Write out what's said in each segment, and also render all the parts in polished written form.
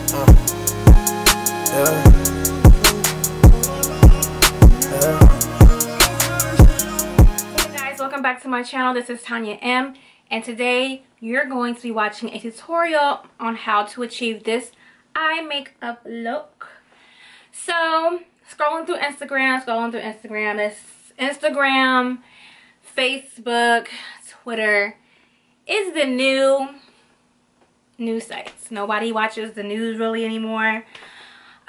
Hey guys, welcome back to my channel. This is Tanya M, and today you're going to be watching a tutorial on how to achieve this eye makeup look. So scrolling through Instagram, this Instagram, Facebook, Twitter is the new news sites. Nobody watches the news really anymore.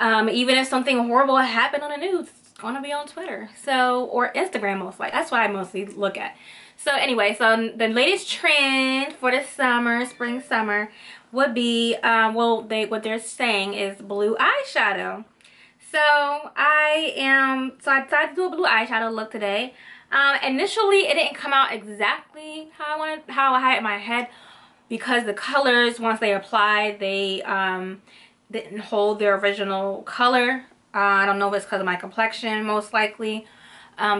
Even if something horrible happened on the news, it's gonna be on Twitter, so, or Instagram most likely. That's what I mostly look at. So anyway, so the latest trend for the summer, spring summer, would be what they're saying is blue eyeshadow. So I decided to do a blue eyeshadow look today. Initially it didn't come out exactly how I had it in my head, because the colors, once they applied, they didn't hold their original color. I don't know if it's because of my complexion, most likely.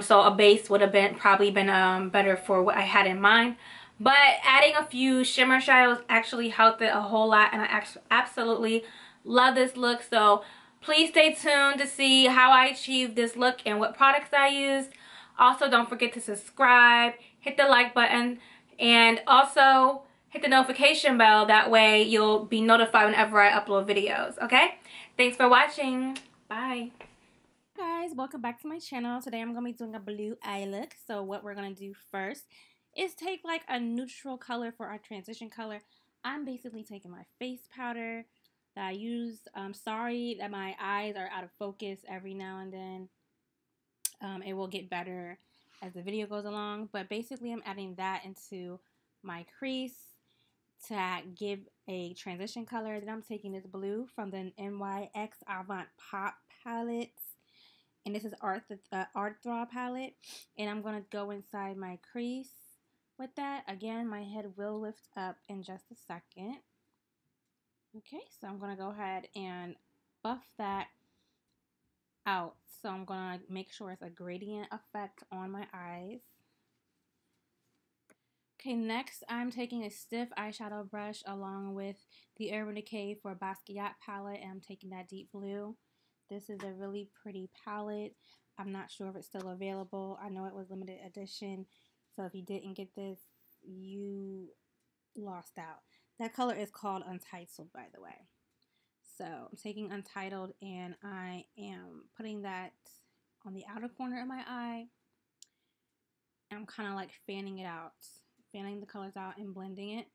So a base would have probably been better for what I had in mind. But adding a few shimmer shadows actually helped it a whole lot, and I absolutely love this look. So please stay tuned to see how I achieved this look and what products I used. Also, don't forget to subscribe, hit the like button, and also hit the notification bell. That way you'll be notified whenever I upload videos, okay? Thanks for watching. Bye. Guys, welcome back to my channel. Today I'm going to be doing a blue eye look. So what we're going to do first is take like a neutral color for our transition color. I'm basically taking my face powder that I used. I'm sorry that my eyes are out of focus every now and then. It will get better as the video goes along. But basically I'm adding that into my crease to give a transition color. Then I'm taking this blue from the NYX Avant Pop palette, and this is Art Throb palette, and I'm gonna go inside my crease with that. Again, my head will lift up in just a second. Okay, so I'm gonna go ahead and buff that out. So I'm gonna make sure it's a gradient effect on my eyes. Okay, next I'm taking a stiff eyeshadow brush along with the Urban Decay for Basquiat palette, and I'm taking that deep blue. This is a really pretty palette. I'm not sure if it's still available. I know it was limited edition, so if you didn't get this, you lost out. That color is called Untitled, by the way. So I'm taking Untitled, and I am putting that on the outer corner of my eye. I'm kind of like fanning it out. Fanning the colors out and blending it.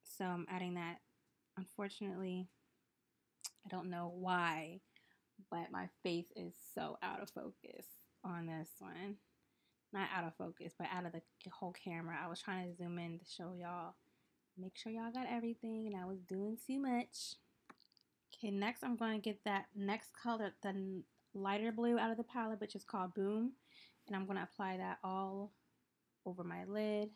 So I'm adding that. Unfortunately, I don't know why, but my face is so out of focus on this one. Not out of focus, but out of the whole camera. I was trying to zoom in to show y'all, make sure y'all got everything, and I was doing too much. Okay, next I'm going to get that next color, the lighter blue out of the palette, which is called Boom, and I'm going to apply that all over my lid.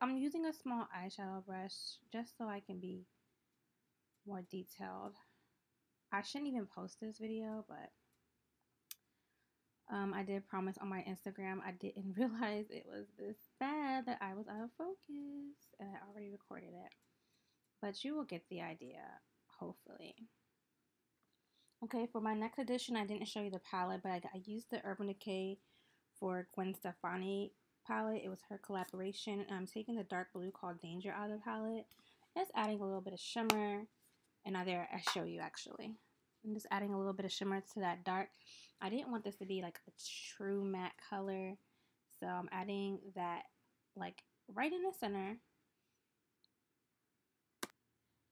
I'm using a small eyeshadow brush just so I can be more detailed. I shouldn't even post this video, but I did promise on my Instagram. I didn't realize it was this bad that I was out of focus, and I already recorded it. But you will get the idea, hopefully. Okay, for my next edition, I didn't show you the palette, but I used the Urban Decay for Gwen Stefani palette. It was her collaboration, and I'm taking the dark blue called Danger out of the palette. It's adding a little bit of shimmer, and I show you actually. I'm just adding a little bit of shimmer to that dark. I didn't want this to be like a true matte color, so I'm adding that like right in the center.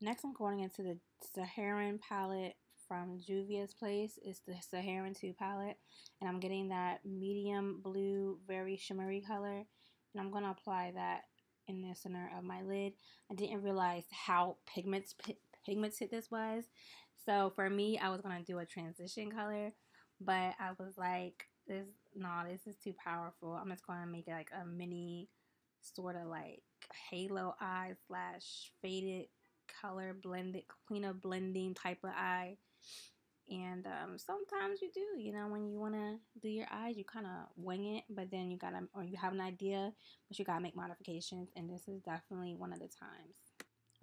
Next, I'm going into the Saharan palette from Juvia's place. It's the Saharan 2 palette, and I'm getting that medium blue, very shimmery color, and I'm going to apply that in the center of my lid. I didn't realize how pigmented this was, so for me, I was going to do a transition color, but I was like, this is too powerful. I'm just going to make it like a mini sort of like halo eye / faded color blended, cleanup blending type of eye. And sometimes you do, you know, when you want to do your eyes, you kind of wing it, but then you have an idea, but you gotta make modifications, and this is definitely one of the times.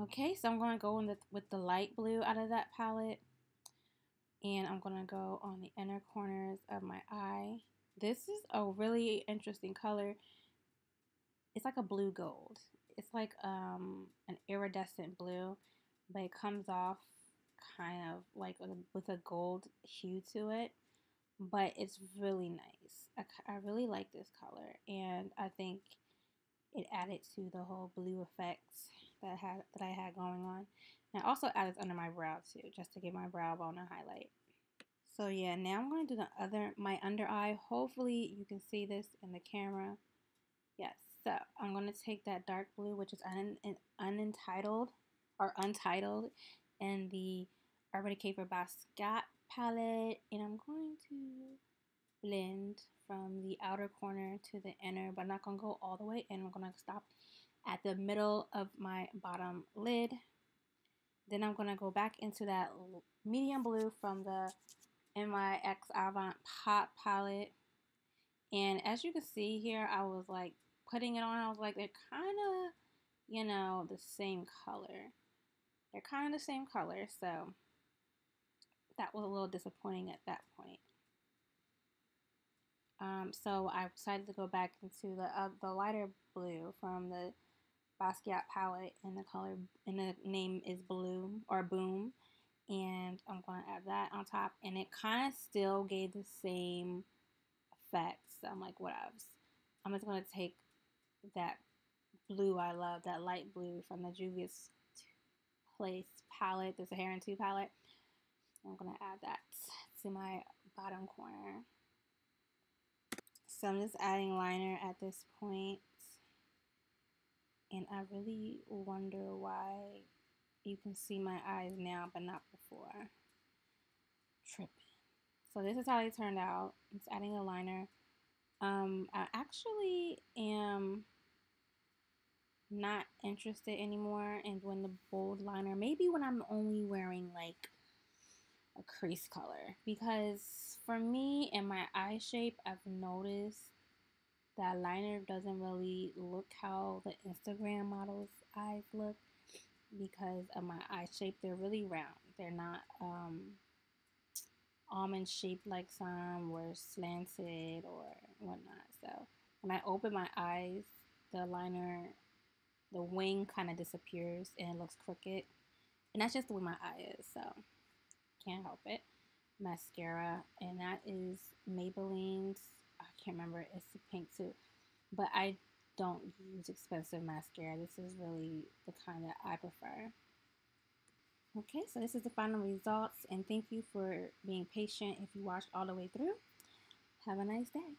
Okay, so I'm going to go with the light blue out of that palette. And I'm going to go on the inner corners of my eye. This is a really interesting color. It's like a blue gold. It's like an iridescent blue, but it comes off kind of like with a gold hue to it. But it's really nice. I really like this color, and I think it added to the whole blue effects that I had going on. And I also added under my brow too, just to give my brow bone a highlight. So yeah, now I'm going to do my under eye. Hopefully you can see this in the camera. Yes, so I'm going to take that dark blue, which is unentitled or untitled, in the Urban Decay for Basquiat palette, and I'm going to blend from the outer corner to the inner, but I'm not going to go all the way in. I'm going to stop at the middle of my bottom lid. Then I'm going to go back into that medium blue from the NYX Avant Pop palette. And as you can see here, I was like putting it on. I was like, they're kind of, you know, the same color. They're kind of the same color. So that was a little disappointing at that point. So I decided to go back into the lighter blue from the Basquiat palette, and the name is Bloom or Boom, and I'm going to add that on top, and it kind of still gave the same effects. So I'm like, what else? I'm just going to take that blue I love, that light blue from the Juvia's Place palette, the Sahara 2 palette. I'm going to add that to my bottom corner. So I'm just adding liner at this point, and I really wonder why you can see my eyes now but not before. Tripping. So this is how they turned out. I'm just adding a liner. I actually am not interested anymore in doing the bold liner. Maybe when I'm only wearing like a crease color, because for me and my eye shape, I've noticed that liner doesn't really look how the Instagram models' eyes look because of my eye shape. They're really round. They're not almond shaped like some, or slanted or whatnot. So when I open my eyes, the liner, the wing kind of disappears and it looks crooked. And that's just the way my eye is, so can't help it. Mascara, and that is Maybelline's, I can't remember, it's the pink too. But I don't use expensive mascara. This is really the kind that I prefer. Okay, so this is the final results, and thank you for being patient if you watched all the way through. Have a nice day.